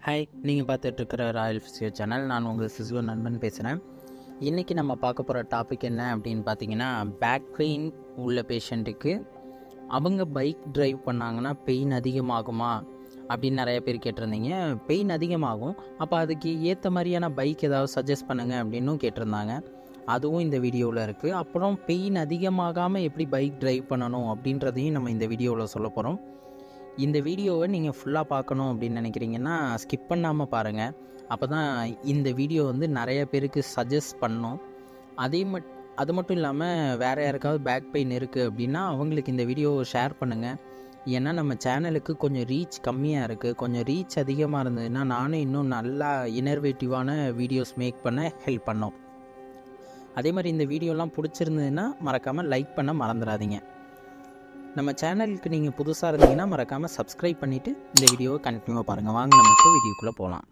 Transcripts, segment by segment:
Hi, நீங்கள் பார்த்துட்ருக்கிற Royal physio channel. நான் உங்கள் ஃபிசியோ நண்பன் பேசுகிறேன். இன்றைக்கி நம்ம பார்க்க போகிற டாபிக் என்ன அப்படின்னு பார்த்தீங்கன்னா, பேக் பெயின் உள்ள பேஷண்ட்டுக்கு அவங்க பைக் ட்ரைவ் பண்ணாங்கன்னா பெயின் அதிகமாகுமா அப்படின்னு நிறைய பேர் கேட்டிருந்தீங்க. பெயின் அதிகமாகும், அப்போ அதுக்கு ஏற்ற மாதிரியான பைக் ஏதாவது சஜஸ்ட் பண்ணுங்கள் அப்படின்னும் கேட்டிருந்தாங்க. அதுவும் இந்த வீடியோவில் இருக்குது. அப்புறம் பெயின் அதிகமாகாமல் எப்படி பைக் ட்ரைவ் பண்ணணும் அப்படின்றதையும் நம்ம இந்த வீடியோவில் சொல்ல போகிறோம். இந்த வீடியோவை நீங்கள் ஃபுல்லாக பார்க்கணும் அப்படின்னு நினைக்கிறீங்கன்னா ஸ்கிப் பண்ணாமல் பாருங்கள். அப்போ தான் இந்த வீடியோ வந்து நிறைய பேருக்கு சஜஸ்ட் பண்ணணும். அது மட்டும் இல்லாமல் வேறு யாருக்காவது பேக் பெயின் இருக்குது அப்படின்னா அவங்களுக்கு இந்த வீடியோவை ஷேர் பண்ணுங்கள். ஏன்னா நம்ம சேனலுக்கு கொஞ்சம் ரீச் கம்மியாக இருக்குது. கொஞ்சம் ரீச் அதிகமாக இருந்ததுன்னா நானும் இன்னும் நல்லா இனர்வேட்டிவான வீடியோஸ் மேக் பண்ண ஹெல்ப் பண்ணோம். அதே மாதிரி இந்த வீடியோலாம் பிடிச்சிருந்ததுன்னா மறக்காமல் லைக் பண்ண மறந்துடாதீங்க. நம்ம சேனலுக்கு நீங்கள் புதுசாக இருந்தீங்கன்னா மறக்காமல் சப்ஸ்கிரைப் பண்ணிவிட்டு இந்த வீடியோவை கண்டினியூவாக பாருங்கள். வாங்க நம்ம இப்போ வீடியோக்குள்ளே போகலாம்.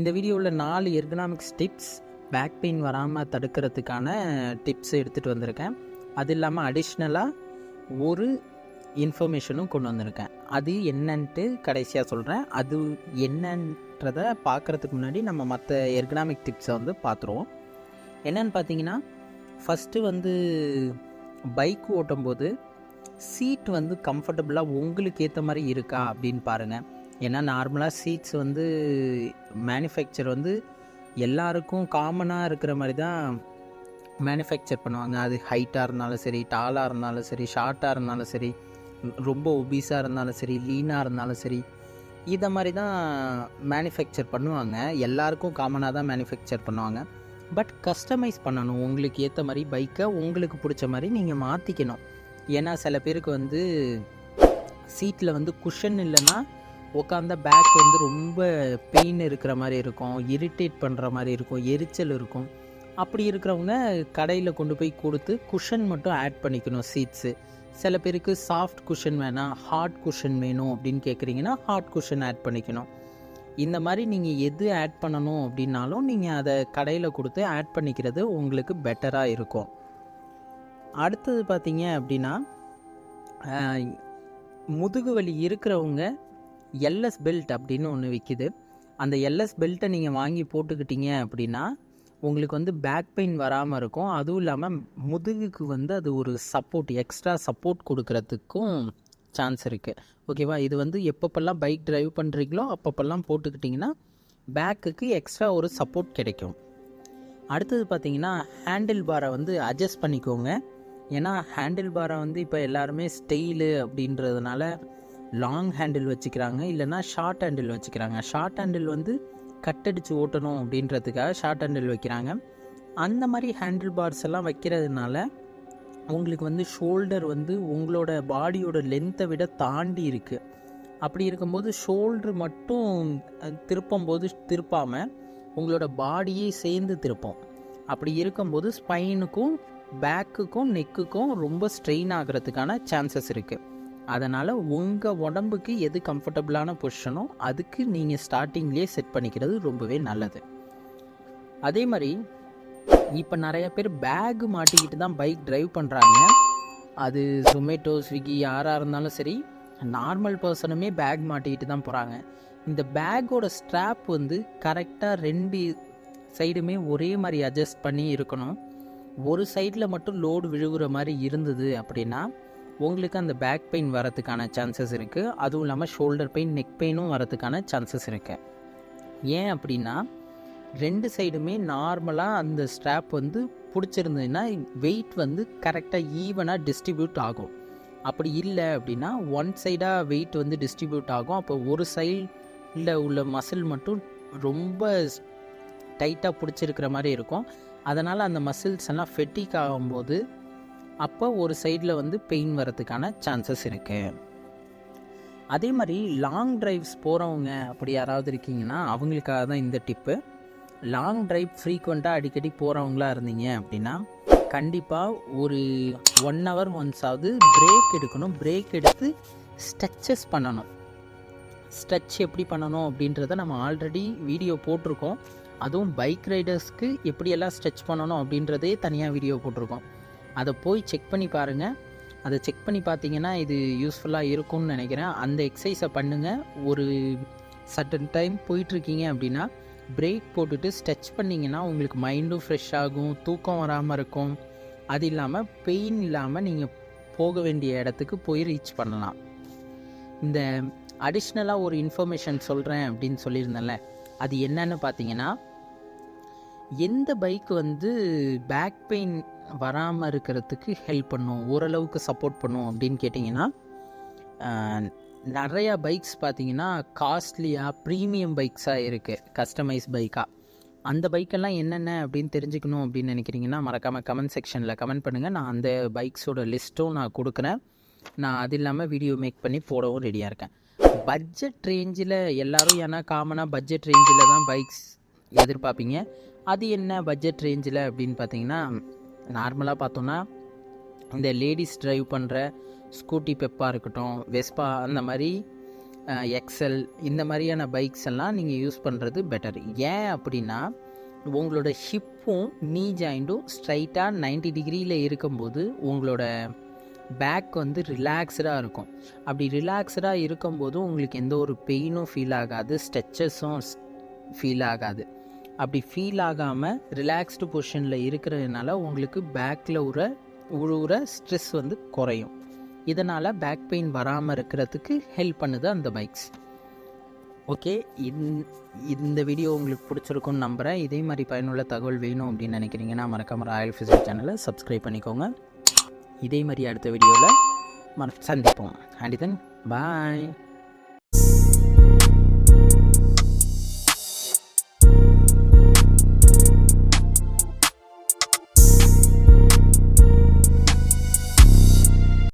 இந்த வீடியோவில் 4 எர்கனாமிக்ஸ் டிப்ஸ் பேக் பெயின் வராமல் தடுக்கிறதுக்கான டிப்ஸ் எடுத்துகிட்டு வந்திருக்கேன். அது இல்லாமல் அடிஷ்னலாக ஒரு இன்ஃபர்மேஷனும் கொண்டு வந்திருக்கேன். அது என்னன்ட்டு கடைசியாக சொல்கிறேன். அது என்னன்றதை பார்க்குறதுக்கு முன்னாடி நம்ம மற்ற எர்கனாமிக் டிப்ஸை வந்து பார்த்துருவோம். என்னன்னு பார்த்தீங்கன்னா, ஃபஸ்ட்டு வந்து பைக் ஓட்டும்போது சீட் வந்து கம்ஃபர்டபுளாக உங்களுக்கு ஏற்ற மாதிரி இருக்கா அப்படின்னு பாருங்கள். ஏன்னா நார்மலாக சீட்ஸ் வந்து மேனுஃபேக்சர் வந்து எல்லாருக்கும் காமனாக இருக்கிற மாதிரி தான் மேனுஃபேக்சர் பண்ணுவாங்க. அது ஹைட்டாக இருந்தாலும் சரி, டாலாக இருந்தாலும் சரி, ஷார்ட்டாக இருந்தாலும் சரி, ரொம்ப ஒபீஸாக இருந்தாலும் சரி, லீனாக இருந்தாலும் சரி, இதை மாதிரி தான் மேனுஃபேக்சர் பண்ணுவாங்க. எல்லாருக்கும் காமனாக தான் மேனுஃபேக்சர் பண்ணுவாங்க. பட் கஸ்டமைஸ் பண்ணணும். உங்களுக்கு ஏற்ற மாதிரி பைக்கை உங்களுக்கு பிடிச்ச மாதிரி நீங்கள் மாற்றிக்கணும். ஏன்னா சில பேருக்கு வந்து சீட்டில் வந்து குஷன் இல்லைன்னா உட்காந்த பேக் வந்து ரொம்ப பெயின் இருக்கிற மாதிரி இருக்கும், இரிட்டேட் பண்ணுற மாதிரி இருக்கும், எரிச்சல் இருக்கும். அப்படி இருக்கிறவங்க கடையில் கொண்டு போய் கொடுத்து குஷன் மட்டும் ஆட் பண்ணிக்கணும் சீட்ஸு. சில பேருக்கு சாஃப்ட் குஷன் வேணாம், ஹார்ட் குஷன் வேணும் அப்படின்னு கேட்குறீங்கன்னா ஹார்ட் குஷன் ஆட் பண்ணிக்கணும். இந்த மாதிரி நீங்கள் எது ஆட் பண்ணணும் அப்படின்னாலும் நீங்கள் அதை கடையில் கொடுத்து ஆட் பண்ணிக்கிறது உங்களுக்கு பெட்டராக இருக்கும். அடுத்தது பார்த்தீங்க அப்படின்னா, முதுகு வலி இருக்கிறவங்க எல்எஸ் பெல்ட் அப்படின்னு ஒன்று விற்கிது. அந்த எல்எஸ் பெல்ட்டை நீங்கள் வாங்கி போட்டுக்கிட்டீங்க அப்படின்னா உங்களுக்கு வந்து பேக் பெயின் வராமல் இருக்கும். அதுவும் இல்லாமல் முதுகுக்கு வந்து அது ஒரு சப்போர்ட், எக்ஸ்ட்ரா சப்போர்ட் கொடுக்கறதுக்கும் சான்ஸ் இருக்குது. ஓகேவா? இது வந்து எப்பப்பெல்லாம் பைக் ட்ரைவ் பண்ணுறீங்களோ அப்பப்பெல்லாம் போட்டுக்கிட்டிங்கன்னா பேக்குக்கு எக்ஸ்ட்ரா ஒரு சப்போர்ட் கிடைக்கும். அடுத்தது பார்த்திங்கன்னா, ஹேண்டில் பாரை வந்து அட்ஜஸ்ட் பண்ணிக்கோங்க. ஏன்னா ஹேண்டில் பாரை வந்து இப்போ எல்லாருமே ஸ்டைலு அப்படின்றதுனால லாங் ஹேண்டில் வச்சுக்கிறாங்க, இல்லைனா ஷார்ட் ஹேண்டில் வச்சுக்கிறாங்க. ஷார்ட் ஹேண்டில் வந்து கட்டடிச்சு ஓட்டணும் அப்படின்றதுக்காக ஷார்ட் ஹேண்டில் வைக்கிறாங்க. அந்த மாதிரி ஹேண்டில் பார்ஸ் எல்லாம் வைக்கிறதுனால உங்களுக்கு வந்து ஷோல்டர் வந்து உங்களோட பாடியோட லென்த்தை விட தாண்டி இருக்குது. அப்படி இருக்கும்போது ஷோல்டர் மட்டும் திருப்பாமல் உங்களோட பாடியே சேர்ந்து திருப்போம். அப்படி இருக்கும்போது ஸ்பைனுக்கும் பேக்குக்கும் நெக்குக்கும் ரொம்ப ஸ்ட்ரெயின் ஆகிறதுக்கான சான்சஸ் இருக்குது. அதனால் உங்கள் உடம்புக்கு எது கம்ஃபர்டபுளான பொசிஷனோ அதுக்கு நீங்கள் ஸ்டார்டிங்லேயே செட் பண்ணிக்கிறது ரொம்பவே நல்லது. அதே மாதிரி இப்போ நிறைய பேர் பேக் மாட்டிக்கிட்டு தான் பைக் ட்ரைவ் பண்ணுறாங்க. அது ஜொமேட்டோ, ஸ்விக்கி யாராக இருந்தாலும் சரி, நார்மல் பர்சனுமே பேக் மாட்டிக்கிட்டு தான் போகிறாங்க. இந்த பேக்கோட ஸ்ட்ராப் வந்து கரெக்டாக 2 சைடுமே ஒரே மாதிரி அட்ஜஸ்ட் பண்ணி இருக்கணும். ஒரு சைடில் மட்டும் லோடு விழுகிற மாதிரி இருந்தது அப்படின்னா உங்களுக்கு அந்த பேக் பெயின் வரதுக்கான சான்சஸ் இருக்குது. அதுவும் இல்லாமல் ஷோல்டர் பெயின், நெக் பெயினும் வரதுக்கான சான்சஸ் இருக்குது. ஏன் அப்படின்னா 2 சைடுமே நார்மலாக அந்த ஸ்ட்ராப் வந்து பிடிச்சிருந்ததுன்னா வெயிட் வந்து கரெக்டாக ஈவனாக டிஸ்ட்ரிபியூட் ஆகும். அப்படி இல்லை அப்படின்னா ஒன் சைடாக வெயிட் வந்து டிஸ்ட்ரிபியூட் ஆகும். அப்போ ஒரு சைடில் உள்ள மசில் மட்டும் ரொம்ப டைட்டாக பிடிச்சிருக்கிற மாதிரி இருக்கும். அதனால் அந்த மசில்ஸ் எல்லாம் ஃபெட்டிக் ஆகும்போது அப்போ ஒரு சைடில் வந்து பெயின் வரதுக்கான சான்சஸ் இருக்குது. அதே மாதிரி லாங் ட்ரைவ்ஸ் போகிறவங்க அப்படி யாராவது இருக்கீங்கன்னா அவங்களுக்காக தான் இந்த டிப்பு. லாங் ட்ரைவ் ஃப்ரீக்வெண்ட்டாக அடிக்கடி போகிறவங்களா இருந்தீங்க அப்படின்னா கண்டிப்பாக ஒரு 1 hour ஒன்ஸாவது பிரேக் எடுக்கணும். பிரேக் எடுத்து ஸ்ட்ரெச்சஸ் பண்ணணும். ஸ்ட்ரெச் எப்படி பண்ணணும் அப்படின்றத நம்ம ஆல்ரெடி வீடியோ போட்டிருக்கோம். அதுவும் பைக் ரைடர்ஸ்க்கு எப்படியெல்லாம் ஸ்ட்ரெச் பண்ணணும் அப்படின்றதே தனியாக வீடியோ போட்டிருக்கோம். அதை போய் செக் பண்ணி பாருங்கள். அதை செக் பண்ணி பார்த்தீங்கன்னா இது யூஸ்ஃபுல்லாக இருக்கும்னு நினைக்கிறேன். அந்த எக்ஸசைஸை பண்ணுங்கள். ஒரு சர்டன் டைம் போயிட்டுருக்கீங்க அப்படின்னா பிரேக் போட்டுட்டு ஸ்ட்ரெச் பண்ணிங்கன்னா உங்களுக்கு மைண்டும் ஃப்ரெஷ் ஆகும், தூக்கம் வராமல் இருக்கும். அது இல்லாமல் பெயின் இல்லாமல் நீங்கள் போக வேண்டிய இடத்துக்கு போய் ரீச் பண்ணலாம். இந்த அடிஷ்னலாக ஒரு இன்ஃபர்மேஷன் சொல்கிறேன் அப்படின்னு சொல்லியிருந்தேன்ல, அது என்னன்னு பார்த்தீங்கன்னா, எந்த பைக் வந்து பேக் பெயின் வராமல் இருக்கிறதுக்கு ஹெல்ப் பண்ணும், ஓரளவுக்கு சப்போர்ட் பண்ணும் அப்படின்னு கேட்டிங்கன்னா, நிறையா பைக்ஸ் பார்த்தீங்கன்னா காஸ்ட்லியாக ப்ரீமியம் பைக்ஸாக இருக்குது, கஸ்டமைஸ் பைக்காக. அந்த பைக்கெல்லாம் என்னென்ன அப்படின்னு தெரிஞ்சுக்கணும் அப்படின்னு நினைக்கிறீங்கன்னா மறக்காமல் கமெண்ட் செக்ஷனில் கமெண்ட் பண்ணுங்கள். நான் அந்த பைக்ஸோட லிஸ்ட்டும் நான் கொடுக்குறேன். நான் அது இல்லாமல் வீடியோ மேக் பண்ணி போடவும் ரெடியாக இருக்கேன். பட்ஜெட் ரேஞ்சில் எல்லோரும் ஏன்னா காமனாக பட்ஜெட் ரேஞ்சில் தான் பைக்ஸ் எதிர்பார்ப்பீங்க. அது என்ன பட்ஜெட் ரேஞ்சில் அப்படின்னு பார்த்தீங்கன்னா, நார்மலாக பார்த்தோன்னா இந்த லேடிஸ் ட்ரைவ் பண்ணுற ஸ்கூட்டி பெப்பாக இருக்கட்டும், வெஸ்பா, அந்த மாதிரி எக்ஸல், இந்த மாதிரியான பைக்ஸ் எல்லாம் நீங்கள் யூஸ் பண்ணுறது பெட்டர். ஏன் அப்படின்னா உங்களோட ஹிப்பும் நீ ஜாயிண்ட்டும் ஸ்ட்ரைட்டாக 90 டிகிரியில் இருக்கும்போது உங்களோட பேக் வந்து ரிலாக்ஸ்டாக இருக்கும். அப்படி ரிலாக்ஸ்டாக இருக்கும்போது உங்களுக்கு எந்த ஒரு பெயினும் ஃபீல் ஆகாது, ஸ்ட்ரெச்சஸும் ஃபீல் ஆகாது. அப்படி ஃபீல் ஆகாமல் ரிலாக்ஸ்டு பொசிஷனில் இருக்கிறதுனால உங்களுக்கு பேக்கில் உழுவுற ஸ்ட்ரெஸ் வந்து குறையும். இதனால் பேக் பெயின் வராமல் இருக்கிறதுக்கு ஹெல்ப் பண்ணுது அந்த பைக்ஸ். ஓகே, இந்த வீடியோ உங்களுக்கு பிடிச்சிருக்குன்னு நம்புகிறேன். இதே மாதிரி பயனுள்ள தகவல் வேணும் அப்படின்னு நினைக்கிறீங்கன்னா மறக்காம ராயல் ஃபிசியோ சேனலை சப்ஸ்கிரைப் பண்ணிக்கோங்க. இதே மாதிரி அடுத்த வீடியோவில் சந்திப்போம். And then bye.